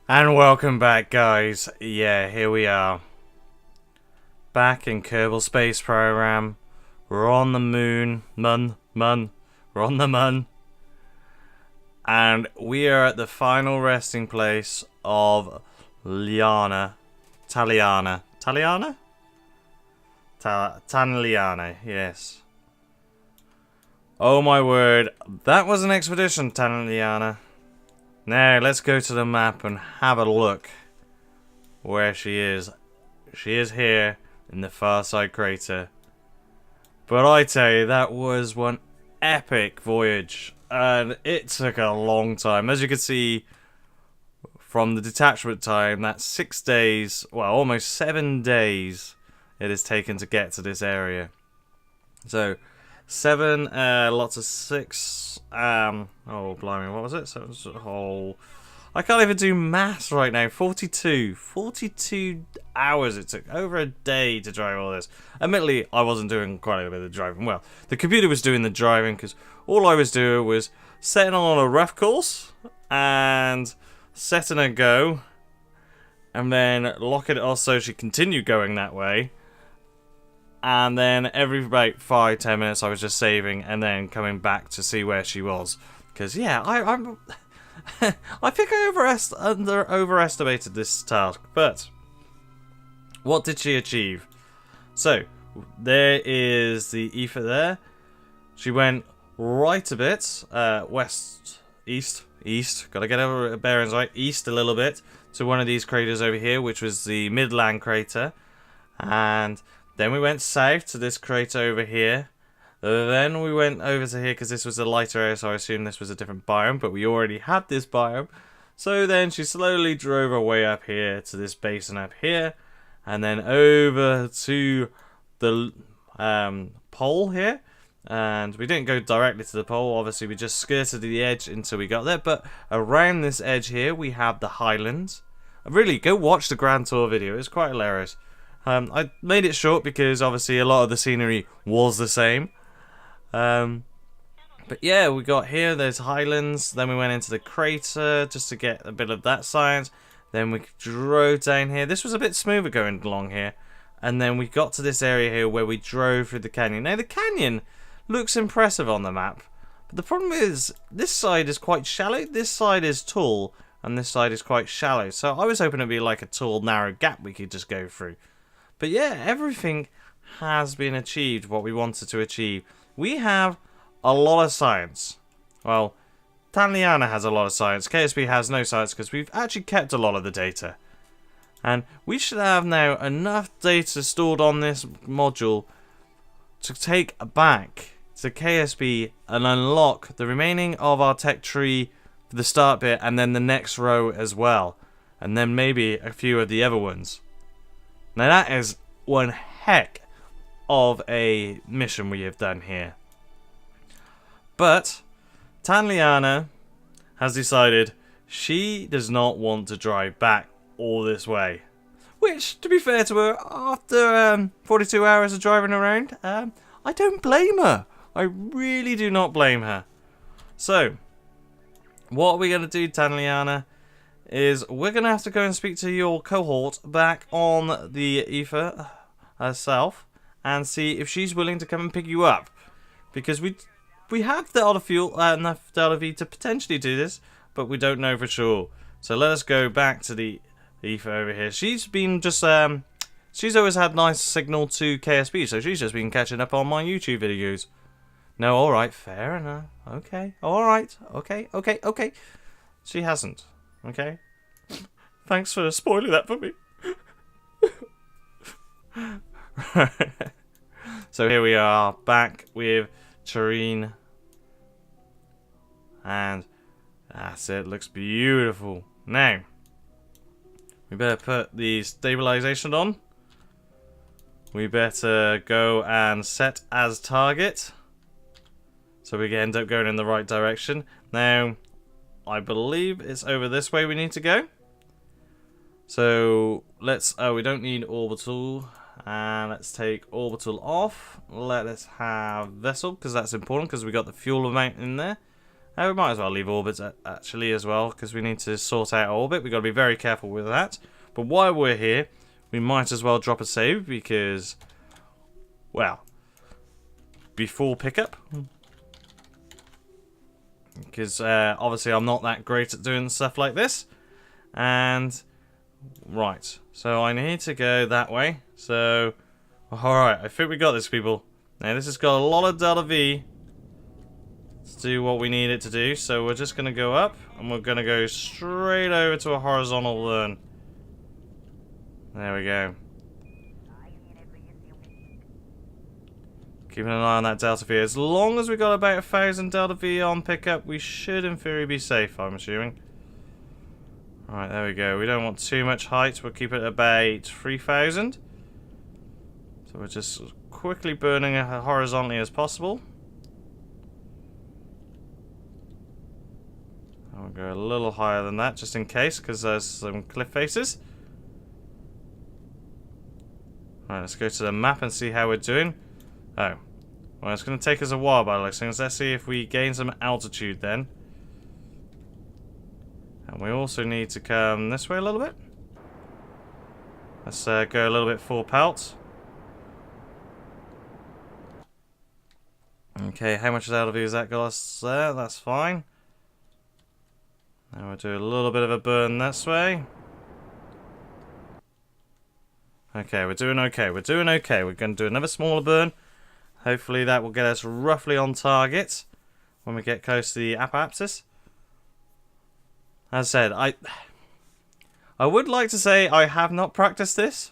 And welcome back, guys. Yeah, here we are. Back in Kerbal Space Program. We're on the moon. We're on the moon. And we are at the final resting place of Taliana. Taliana, yes. Oh my word. That was an expedition, Taliana. Now, let's go to the map and have a look where she is. She is here in the far side crater. But I tell you, that was one epic voyage. And it took a long time. As you can see from the detachment time, that's 6 days, well, almost 7 days it has taken to get to this area. So, 7, lots of 6, oh blimey, what was it? So it was a whole, I can't even do maths right now. 42 hours it took, over a day to drive all this. Admittedly, I wasn't doing quite a bit of driving. Well, the computer was doing the driving because all I was doing was setting on a rough course and setting a go and then locking it off so she continued going that way. And then every about 5-10 minutes I was just saving and then coming back to see where she was. Because yeah, I'm I think I overestimated this task. But what did she achieve? So there is the ether there. She went right a bit, west, east, gotta get her bearings right, east a little bit to one of these craters over here, which was the Midland crater. And then we went south to this crater over here. Then we went over to here because this was a lighter area, so I assume this was a different biome, but we already had this biome. So then she slowly drove her way up here to this basin up here, and then over to the pole here. And we didn't go directly to the pole, obviously we just skirted the edge until we got there, but around this edge here we have the highlands. Really, go watch the Grand Tour video, it's quite hilarious. I made it short because obviously a lot of the scenery was the same. But yeah, we got here, there's highlands, then we went into the crater just to get a bit of that science. Then we drove down here. This was a bit smoother going along here. And then we got to this area here where we drove through the canyon. Now the canyon looks impressive on the map. But the problem is, this side is quite shallow, this side is tall, and this side is quite shallow. So I was hoping it'd be like a tall, narrow gap we could just go through. But yeah, everything has been achieved, what we wanted to achieve. We have a lot of science. Well, Taliana has a lot of science. KSP has no science because we've actually kept a lot of the data. And we should have now enough data stored on this module to take back to KSP and unlock the remaining of our tech tree for the start bit and then the next row as well. And then maybe a few of the other ones. Now that is one heck of a mission we have done here. But Taliana has decided she does not want to drive back all this way. Which, to be fair to her, after 42 hours of driving around, I don't blame her. I really do not blame her. So, what are we going to do, Taliana? Is we're going to have to go and speak to your cohort back on the ether herself and see if she's willing to come and pick you up. Because we have Delta Fuel, enough Delta V to potentially do this, but we don't know for sure. So let us go back to the ether over here. She's been just, she's always had nice signal to KSP, so she's just been catching up on my YouTube videos. No, alright, fair enough. Okay, alright, okay. She hasn't. Okay? Thanks for spoiling that for me. So here we are, back with Tureen. And that's it, looks beautiful. Now, we better put the stabilization on. We better go and set as target. So we end up going in the right direction. Now, I believe it's over this way we need to go. So let's, oh, we don't need orbital. And let's take orbital off. Let us have vessel because that's important because we got the fuel amount in there. We might as well leave orbits actually as well, because we need to sort out our orbit. We've got to be very careful with that. But while we're here, we might as well drop a save because, well, before pickup. Because obviously I'm not that great at doing stuff like this. And, right, so I need to go that way. So, alright, I think we got this, people. Now this has got a lot of delta V to do what we need it to do. So we're just going to go up and we're going to go straight over to a horizontal burn. There we go. Keeping an eye on that delta V. As long as we got about 1,000 delta V on pickup, we should in theory be safe, I'm assuming. Alright, there we go. We don't want too much height. We'll keep it about 3,000. So we're just quickly burning it horizontally as possible. And we'll go a little higher than that just in case, because there's some cliff faces. Alright, let's go to the map and see how we're doing. Oh. Well, it's going to take us a while by the looks of things. Let's see if we gain some altitude then. And we also need to come this way a little bit. Let's go a little bit full pelt. Okay, how much altitude has that got us there? That's fine. Now we'll do a little bit of a burn this way. Okay, we're doing okay. We're doing okay. We're going to do another smaller burn. Hopefully that will get us roughly on target when we get close to the apoapsis. As I said, I would like to say I have not practiced this.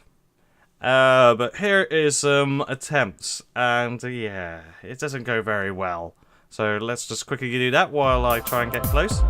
But here is some attempts. And yeah, it doesn't go very well. So let's just quickly do that while I try and get close.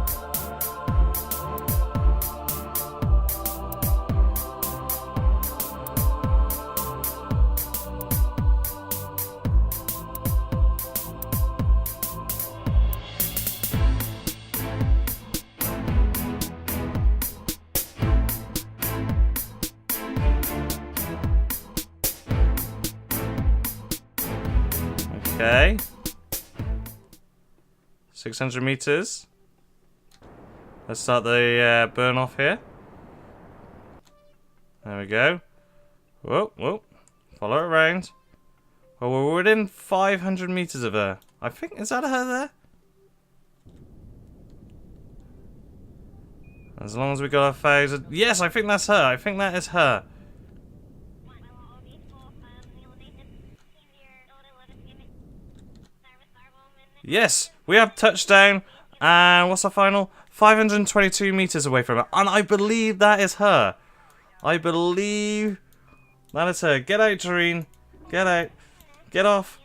Okay. 600 meters. Let's start the burn off here. There we go. Whoa, whoa. Follow it around. Well, we're within 500 meters of her. I think, is that her there? As long as we got 1,000. Yes, I think that's her. I think that is her. Yes, we have touchdown, and what's our final? 522 meters away from her, and I believe that is her. I believe that is her. Get out, Tareen. Get out. Get off.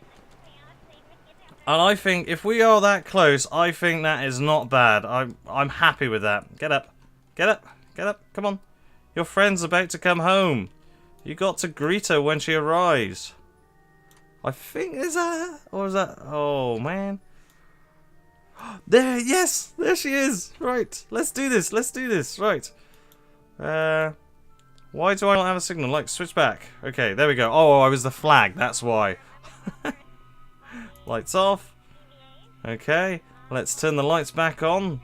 And I think if we are that close, I think that is not bad. I'm happy with that. Get up. Get up. Get up. Come on. Your friend's about to come home. You got to greet her when she arrives. I think, is that her? Or is that... Oh, man. There, yes, there she is. Right, let's do this. Let's do this. Right. Why do I not have a signal? Like, switch back. Okay, there we go. Oh, I was the flag. That's why. Lights off. Okay, let's turn the lights back on.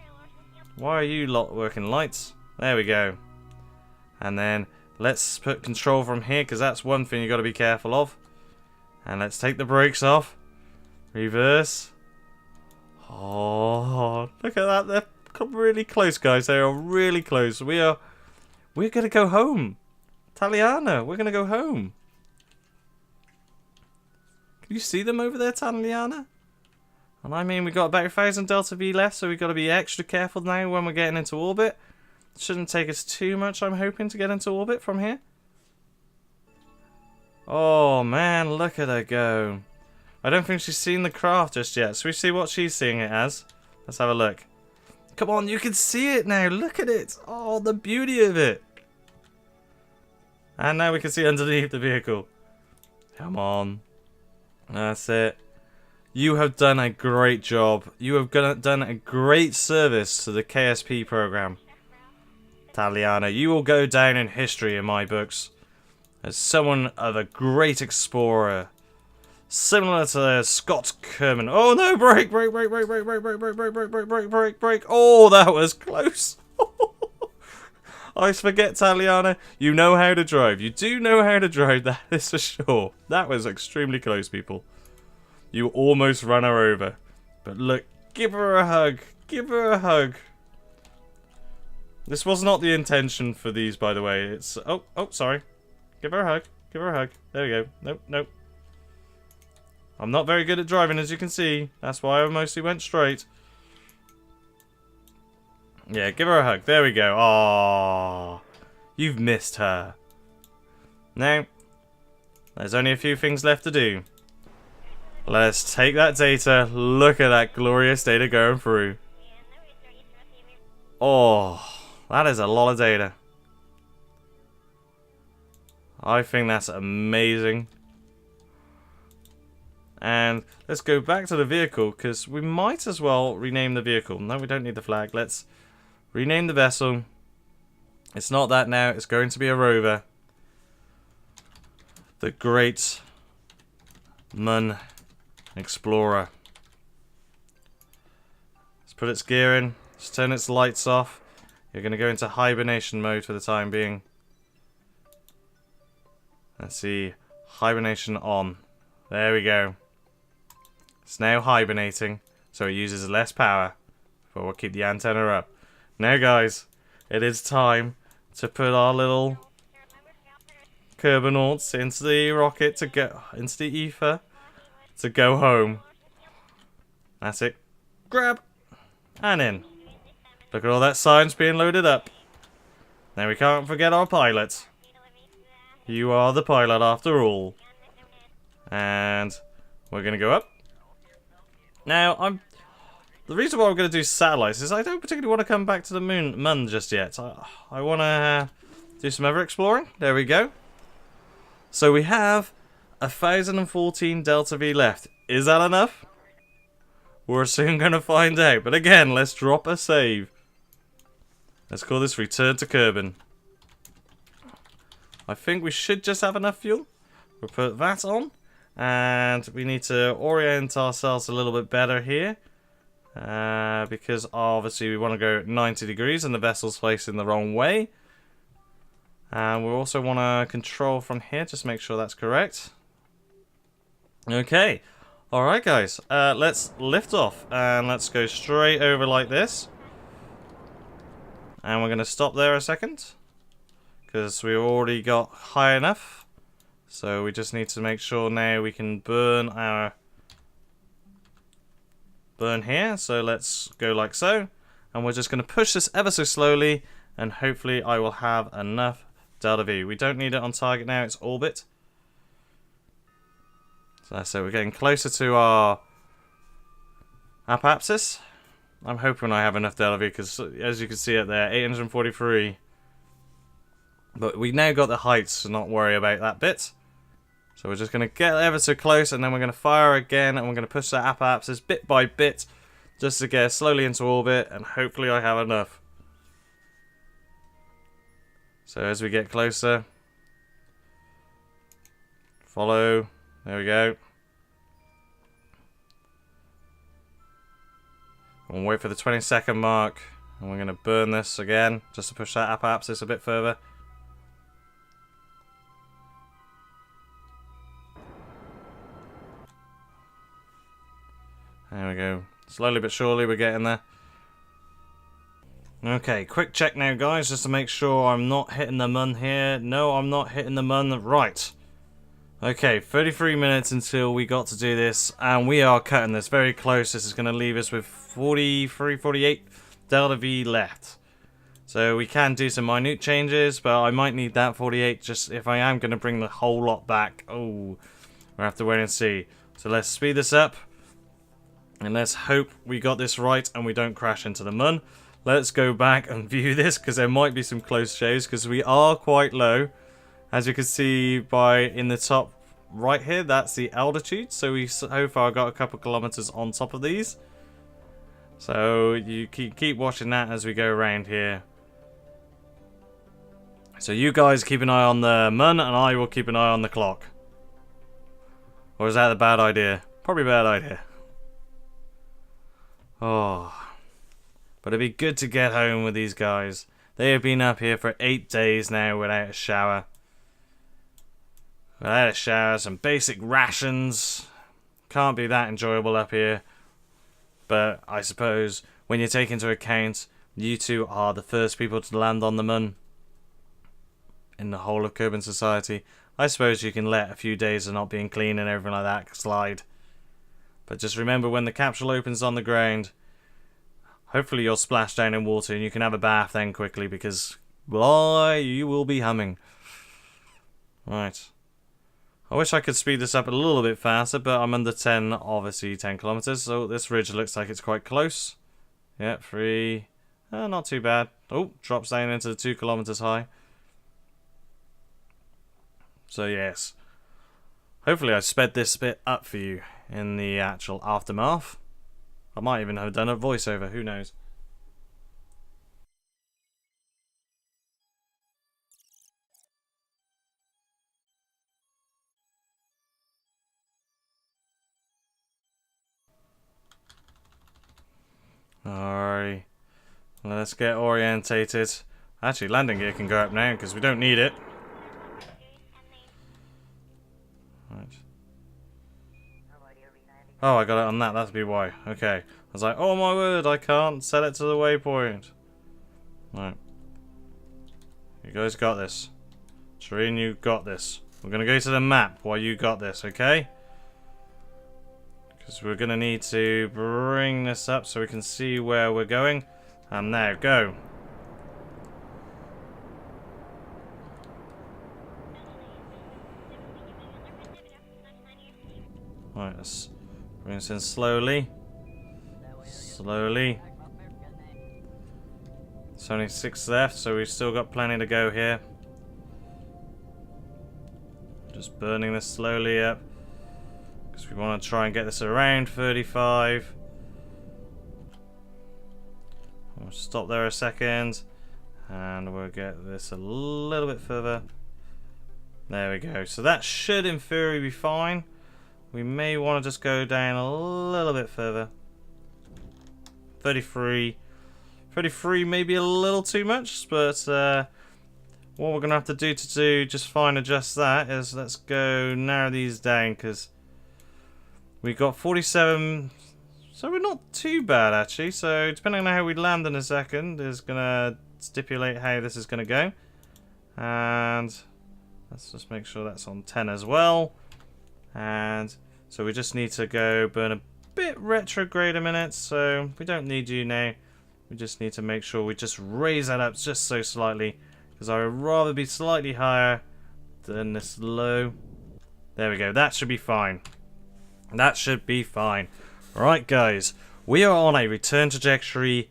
Why are you lot working lights? There we go. And then let's put control from here, because that's one thing you got to be careful of. And let's take the brakes off. Reverse. Oh, look at that. They're really close, guys. They are really close. We're going to go home. Taliana, we're going to go home. Can you see them over there, Taliana? And I mean, we got about 1,000 delta V left, so we've got to be extra careful now when we're getting into orbit. It shouldn't take us too much, I'm hoping, to get into orbit from here. Oh, man, look at her go. I don't think she's seen the craft just yet. So we see what she's seeing it as. Let's have a look. Come on, you can see it now. Look at it. Oh, the beauty of it. And now we can see underneath the vehicle. Come on. That's it. You have done a great job. You have done a great service to the KSP program. Taliana, you will go down in history in my books as someone of a great explorer. Similar to Scott Kerman. Oh no, brake, brake, brake, brake, brake, brake, brake, brake, brake, brake, brake, brake, brake, brake. Oh, that was close. I forget, Taliana. You know how to drive. You do know how to drive, that is for sure. That was extremely close, people. You almost ran her over. But look, give her a hug. Give her a hug. This was not the intention for these, by the way. It's... Oh, sorry. Give her a hug. Give her a hug. There we go. Nope, nope. I'm not very good at driving, as you can see. That's why I mostly went straight. Yeah, give her a hug. There we go. Aww. You've missed her. Now, there's only a few things left to do. Let's take that data. Look at that glorious data going through. Oh, that is a lot of data. I think that's amazing. And let's go back to the vehicle, because we might as well rename the vehicle. No, we don't need the flag. Let's rename the vessel. It's not that now. It's going to be a rover. The Great Mun Explorer. Let's put its gear in. Let's turn its lights off. You're going to go into hibernation mode for the time being. Let's see. Hibernation on. There we go. It's now hibernating, so it uses less power, but we'll keep the antenna up. Now guys, it is time to put our little Kerbonauts into the rocket to go into the ether to go home. That's it. Grab and in. Look at all that science being loaded up. Now we can't forget our pilot. You are the pilot after all. And we're gonna go up. Now, the reason why I'm going to do satellites is I don't particularly want to come back to the Mun just yet. I want to do some other exploring. There we go. So we have 1,014 Delta V left. Is that enough? We're soon going to find out. But again, let's drop a save. Let's call this Return to Kerbin. I think we should just have enough fuel. We'll put that on. And we need to orient ourselves a little bit better here. Because obviously we want to go 90 degrees and the vessel's facing the wrong way. And we also want to control from here, just make sure that's correct. Okay. Alright guys, let's lift off and let's go straight over like this. And we're going to stop there a second. Because we already got high enough. So we just need to make sure now we can burn here. So let's go like so. And we're just going to push this ever so slowly. And hopefully I will have enough Delta V. We don't need it on target now. It's orbit. So we're getting closer to our apopsis. I'm hoping I have enough Delta V. Because as you can see it there, 843. But we now got the heights, so not worry about that bit. So we're just going to get ever so close, and then we're going to fire again, and we're going to push that apopsis bit by bit, just to get slowly into orbit, and hopefully I have enough. So as we get closer, follow, there we go. And we'll wait for the 20-second mark, and we're going to burn this again, just to push that apopsis a bit further. There we go. Slowly but surely we're getting there. Okay, quick check now guys, just to make sure I'm not hitting the Mun here. No, I'm not hitting the Mun. Right. Okay, 33 minutes until we got to do this, and we are cutting this very close. This is going to leave us with 43, 48 Delta V left. So we can do some minute changes, but I might need that 48 just if I am going to bring the whole lot back. Oh, we'll have to wait and see. So let's speed this up. And let's hope we got this right and we don't crash into the Mun. Let's go back and view this because there might be some close shaves because we are quite low. As you can see by in the top right here, that's the altitude. So we so far got a couple kilometers on top of these. So you keep watching that as we go around here. So you guys keep an eye on the Mun and I will keep an eye on the clock. Or is that a bad idea? Probably a bad idea. Oh. But it'd be good to get home with these guys. They have been up here for 8 days now without a shower. Without a shower, some basic rations. Can't be that enjoyable up here. But I suppose when you take into account you two are the first people to land on the moon in the whole of Kerbal society, I suppose you can let a few days of not being clean and everything like that slide. But just remember, when the capsule opens on the ground, hopefully you'll splash down in water and you can have a bath then quickly, because boy, you will be humming. Right. I wish I could speed this up a little bit faster, but I'm under 10, obviously 10 kilometers, so this ridge looks like it's quite close. Yep, 3. Not too bad. Oh, drops down into the 2 kilometers high. So yes. Hopefully I sped this bit up for you in the actual aftermath. I might even have done a voiceover, who knows. Alright, let's get orientated. Actually, landing gear can go up now because we don't need it. Right. Oh, I got it on that, that'd be why. Okay. I was like, oh my word, I can't set it to the waypoint. Right. You guys got this. Shireen, you got this. We're gonna go to the map while you got this, okay? Because we're going to need to bring this up so we can see where we're going. And now, go. Right, let's bring this in slowly. Slowly. There's only 6 left, so we've still got plenty to go here. Just burning this slowly up. Because we want to try and get this around 35. We'll stop there a second. And we'll get this a little bit further. There we go. So that should in theory be fine. We may want to just go down a little bit further. 33. 33 may be a little too much, but what we're going to have to do just fine adjust that is let's go narrow these down, because we got 47, so we're not too bad actually. So depending on how we land in a second is going to stipulate how this is going to go. And let's just make sure that's on 10 as well. And so we just need to go burn a bit retrograde a minute, so we don't need you now. We just need to make sure we just raise that up just so slightly, because I would rather be slightly higher than this low. There we go, that should be fine. That should be fine. Right guys, we are on a return trajectory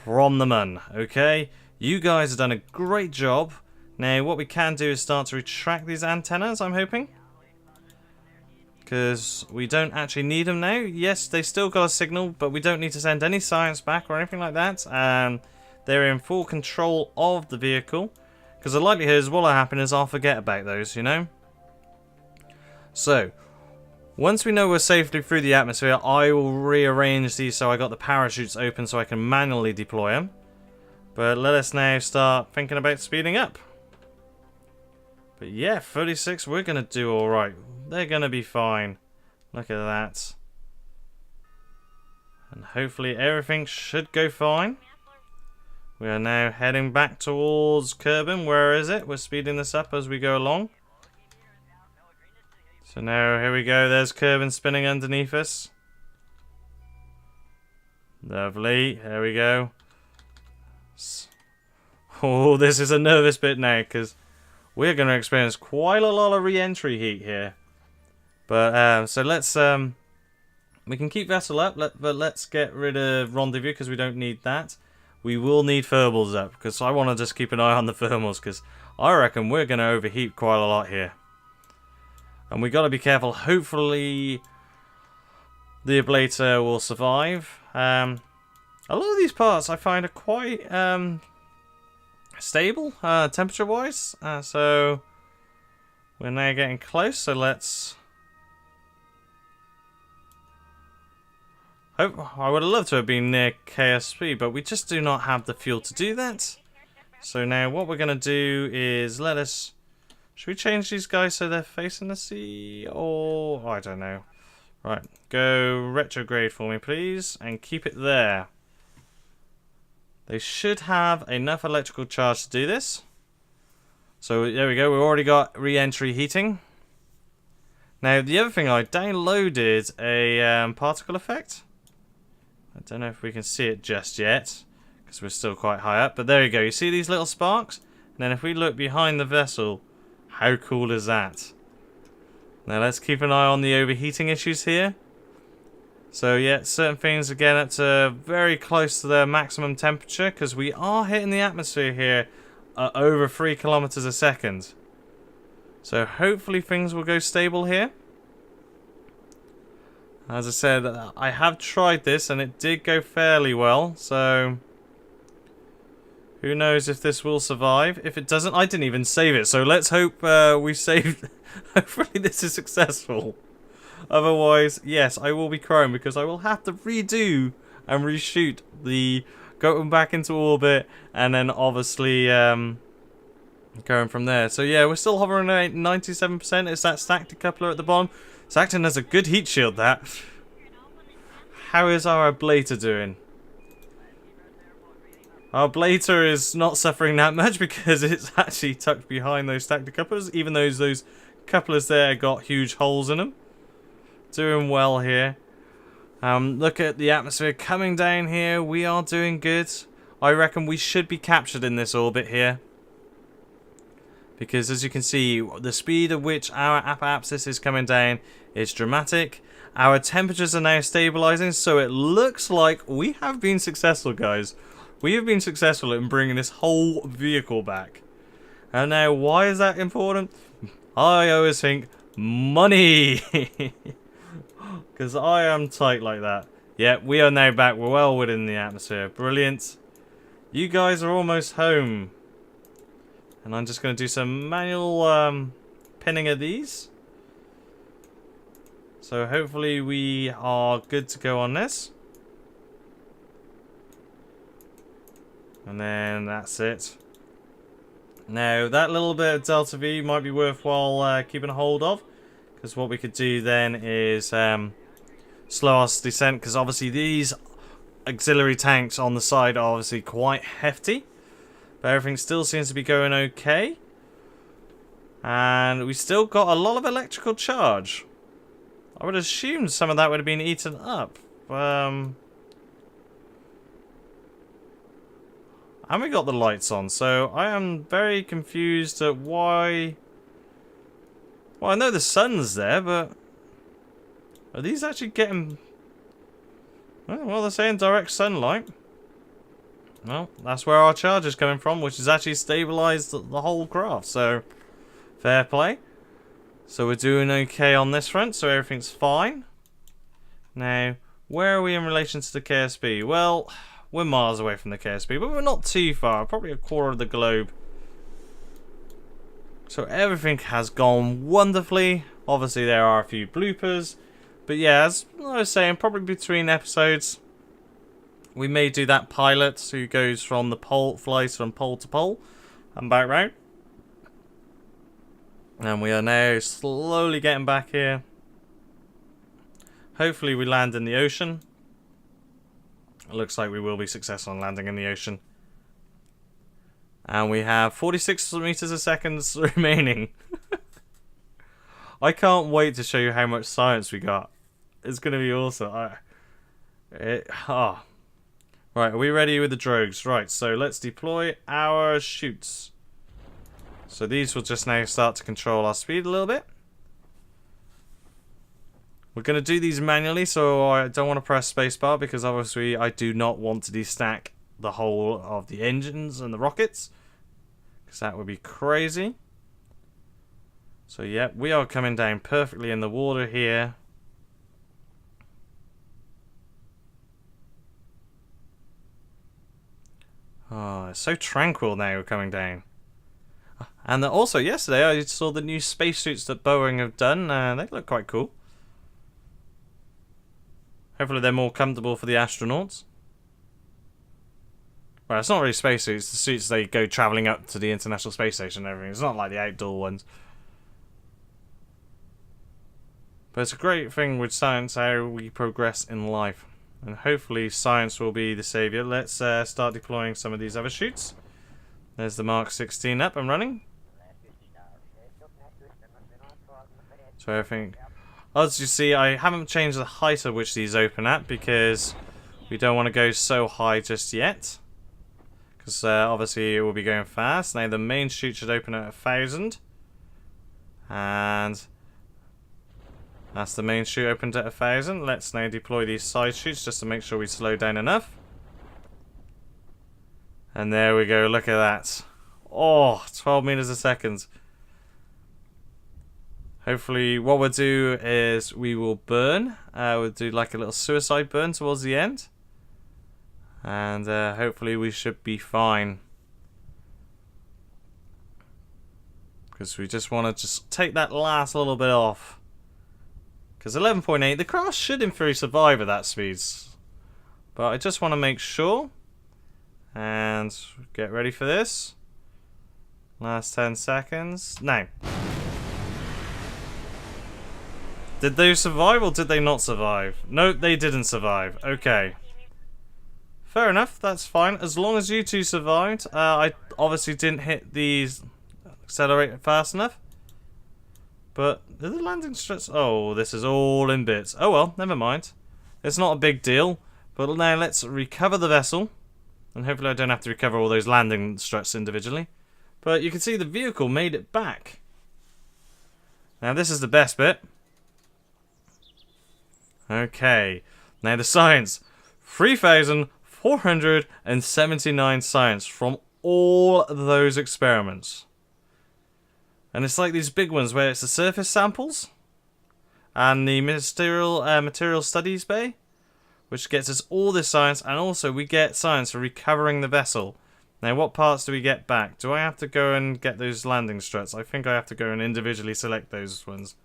from the moon, okay? You guys have done a great job. Now what we can do is start to retract these antennas, I'm hoping. Because we don't actually need them now. Yes, they still got a signal, but we don't need to send any science back or anything like that. They're in full control of the vehicle. Because the likelihood is what'll happen is I'll forget about those, you know? So, once we know we're safely through the atmosphere, I will rearrange these so I got the parachutes open so I can manually deploy them. But let us now start thinking about speeding up. But yeah, 36, we're going to do alright. They're going to be fine. Look at that. And hopefully everything should go fine. We are now heading back towards Kerbal. Where is it? We're speeding this up as we go along. So now, here we go. There's Kerbal spinning underneath us. Lovely. There we go. Oh, this is a nervous bit now, because we're going to experience quite a lot of re-entry heat here. But, so let's, we can keep Vessel up, but let's get rid of Rendezvous, because we don't need that. We will need thermals up, because I want to just keep an eye on the thermals, because I reckon we're going to overheat quite a lot here. And we got to be careful. Hopefully the ablator will survive. A lot of these parts I find are quite stable temperature wise. So we're now getting close. So let's I would have loved to have been near KSP, but we just do not have the fuel to do that. So now what we're going to do is should we change these guys so they're facing the sea? Or, I don't know. Right, go retrograde for me, please, and keep it there. They should have enough electrical charge to do this. So there we go, we've already got re-entry heating. Now, the other thing, I downloaded a particle effect. I don't know if we can see it just yet, because we're still quite high up. But there you go, you see these little sparks? And then if we look behind the vessel, how cool is that? Now let's keep an eye on the overheating issues here. So yeah, certain things are getting up to very close to their maximum temperature, because we are hitting the atmosphere here at over 3 kilometers a second. So hopefully things will go stable here. As I said, I have tried this and it did go fairly well, so who knows if this will survive. If it doesn't, I didn't even save it, so let's hope we saved. Hopefully this is successful. Otherwise, yes, I will be crying because I will have to redo and reshoot the going back into orbit and then obviously going from there. So yeah, we're still hovering at 97%. It's that stacked decoupler at the bottom. It's acting as a good heat shield, that. How is our ablator doing? Our ablator is not suffering that much because it's actually tucked behind those stacked decouplers, even though those couplers there got huge holes in them. Doing well here. Look at the atmosphere coming down here. We are doing good. I reckon we should be captured in this orbit here. Because as you can see, the speed at which our apoapsis is coming down is dramatic. Our temperatures are now stabilizing, so it looks like we have been successful, guys. We have been successful in bringing this whole vehicle back. And now, why is that important? I always think, money! Because I am tight like that. Yeah, we are now back. We're well within the atmosphere. Brilliant. You guys are almost home. And I'm just going to do some manual pinning of these. So hopefully we are good to go on this. And then that's it. Now that little bit of delta V might be worthwhile keeping a hold of. Because what we could do then is slow our descent. Because obviously these auxiliary tanks on the side are obviously quite hefty. But everything still seems to be going okay. And we still got a lot of electrical charge. I would assume some of that would have been eaten up. And we got the lights on, so I am very confused at why... Well, I know the sun's there, but... Are these actually getting... Well, they're saying direct sunlight. Well, that's where our charge is coming from, which has actually stabilized the whole craft, so fair play. So we're doing okay on this front, so everything's fine. Now, where are we in relation to the KSP? Well, we're miles away from the KSP, but we're not too far, probably a quarter of the globe. So everything has gone wonderfully. Obviously there are a few bloopers, but yeah, as I was saying, probably between episodes, we may do that pilot who goes from the pole, flies from pole to pole and back round. And we are now slowly getting back here. Hopefully we land in the ocean. It looks like we will be successful in landing in the ocean. And we have 46 meters a second remaining. I can't wait to show you how much science we got. It's going to be awesome. Right, are we ready with the drogues? Right, so let's deploy our chutes. So these will just now start to control our speed a little bit. We're going to do these manually, so I don't want to press spacebar because obviously I do not want to destack the whole of the engines and the rockets. Because that would be crazy. So yeah, we are coming down perfectly in the water here. Oh, it's so tranquil now we're coming down. And also yesterday I saw the new spacesuits that Boeing have done. They look quite cool. Hopefully they're more comfortable for the astronauts. Well, it's not really spacesuits. It's the suits they go travelling up to the International Space Station and everything. It's not like the outdoor ones. But it's a great thing with science, how we progress in life. And hopefully science will be the saviour. Let's start deploying some of these other chutes. There's the Mark 16 up and running. So I think, as you see, I haven't changed the height at which these open at because we don't want to go so high just yet. Because obviously it will be going fast. Now the main chute should open at 1,000. And that's the main chute opened at 1,000. Let's now deploy these side chutes just to make sure we slow down enough. And there we go, look at that. Oh, 12 meters a second. Hopefully what we'll do is we will burn. We'll do like a little suicide burn towards the end. And hopefully we should be fine. Because we just want to just take that last little bit off. Because 11.8, the craft should in theory survive at that speed. But I just want to make sure. And get ready for this. Last 10 seconds. Now. Did they survive or did they not survive? No, they didn't survive. Okay. Fair enough, that's fine. As long as you two survived. I obviously didn't hit the accelerator fast enough. But are the landing struts? Oh, this is all in bits. Oh well, never mind. It's not a big deal. But now let's recover the vessel. And hopefully I don't have to recover all those landing struts individually. But you can see the vehicle made it back. Now this is the best bit. Okay. Now the science. 3,479 science from all those experiments. And it's like these big ones where it's the surface samples and the material studies bay, which gets us all this science, and also we get science for recovering the vessel. Now what parts do we get back? Do I have to go and get those landing struts? I think I have to go and individually select those ones.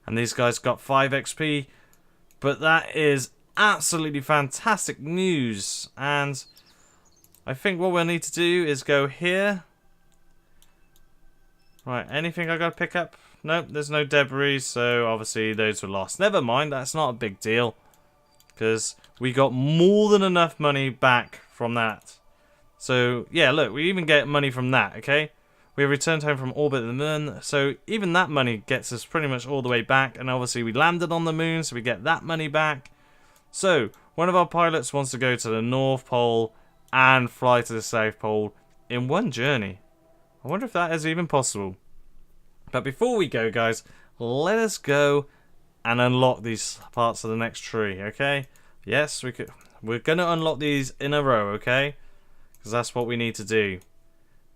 And these guys got 5 XP, but that is absolutely fantastic news. And I think what we'll need to do is go here. Right, anything I gotta pick up? Nope, there's no debris, so obviously those were lost. Never mind, that's not a big deal. Because we got more than enough money back from that. So, yeah, look, we even get money from that, okay? We returned home from orbit of the moon, so even that money gets us pretty much all the way back. And obviously we landed on the moon, so we get that money back. So, one of our pilots wants to go to the North Pole and fly to the South Pole in one journey. I wonder if that is even possible. But before we go, guys, let us go and unlock these parts of the next tree, okay? Yes, we're going to unlock these in a row, okay? Because that's what we need to do.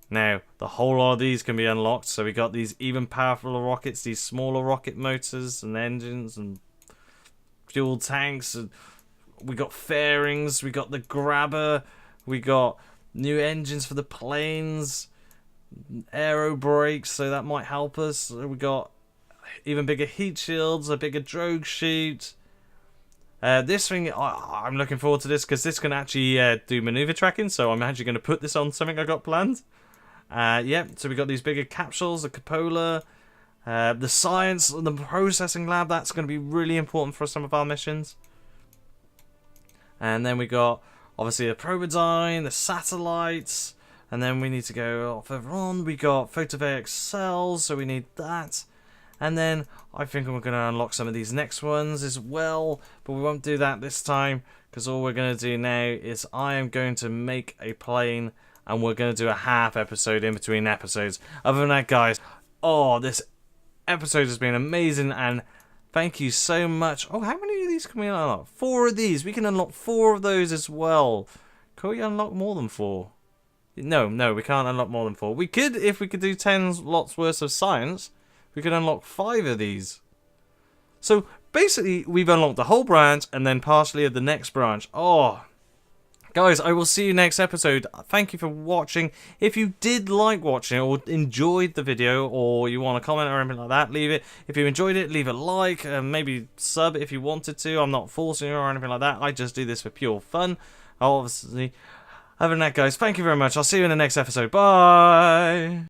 Now, the whole lot of these can be unlocked. So we got these even powerful rockets, these smaller rocket motors and engines and fuel tanks. And we got fairings, we got the grabber, we got new engines for the planes, aero brakes, so that might help us. We got even bigger heat shields, a bigger drogue chute. This thing, I'm looking forward to this because this can actually do maneuver tracking, so I'm actually going to put this on something I got planned. Yeah, so we got these bigger capsules, the cupola, the science, the processing lab. That's going to be really important for some of our missions. And then we got obviously the Probodyne, the satellites. And then we need to go further on. We got photovoltaic cells, so we need that. And then I think we're going to unlock some of these next ones as well. But we won't do that this time, because all we're going to do now is I am going to make a plane. And we're going to do a half episode in between episodes. Other than that, guys, oh, this episode has been amazing. And thank you so much. Oh, how many of these can we unlock? 4 of these. We can unlock 4 of those as well. Can we unlock more than 4? No, we can't unlock more than 4. We could, if we could do 10 lots worth of science, we could unlock 5 of these. So, basically, we've unlocked the whole branch and then partially of the next branch. Oh, Guys, I will see you next episode. Thank you for watching. If you did like watching it or enjoyed the video or you want to comment or anything like that, leave it. If you enjoyed it, leave a like. Maybe sub if you wanted to. I'm not forcing you or anything like that. I just do this for pure fun. Obviously. Other than that, guys, thank you very much. I'll see you in the next episode. Bye!